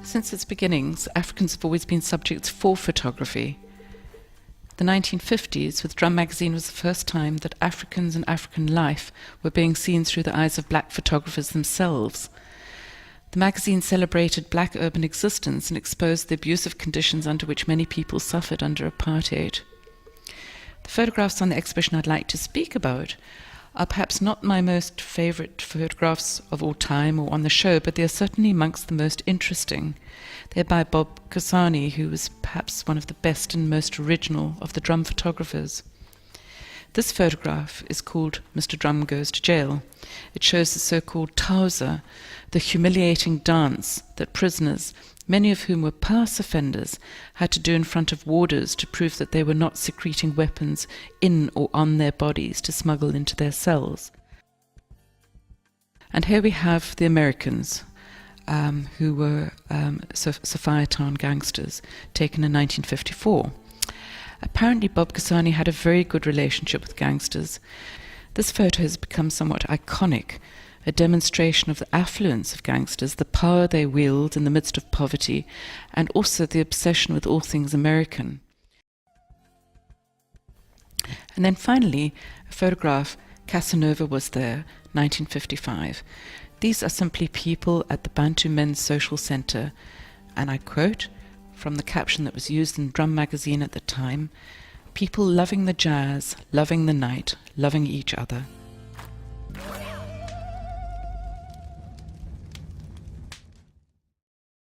Since its beginnings, Africans have always been subjects for photography. The 1950s, with Drum magazine, was the first time that Africans and African life were being seen through the eyes of black photographers themselves. The magazine celebrated black urban existence and exposed the abusive conditions under which many people suffered under apartheid. The photographs on the exhibition I'd like to speak about are perhaps not my most favourite photographs of all time or on the show, but they are certainly amongst the most interesting. They're by Bob Guccione, who was perhaps one of the best and most original of the drum photographers. This photograph is called Mr. Drum Goes to Jail. It shows the so-called Tausa, the humiliating dance that prisoners, many of whom were past offenders, had to do in front of warders to prove that they were not secreting weapons in or on their bodies to smuggle into their cells. And here we have the Americans, who were Sophiatown gangsters, taken in 1954. Apparently Bob Guccione had a very good relationship with gangsters. This photo has become somewhat iconic, a demonstration of the affluence of gangsters, the power they wield in the midst of poverty, and also the obsession with all things American. And then finally, a photograph, Casanova was there, 1955. These are simply people at the Bantu Men's Social Centre, and I quote from the caption that was used in Drum magazine at the time, "People loving the jazz, loving the night, loving each other."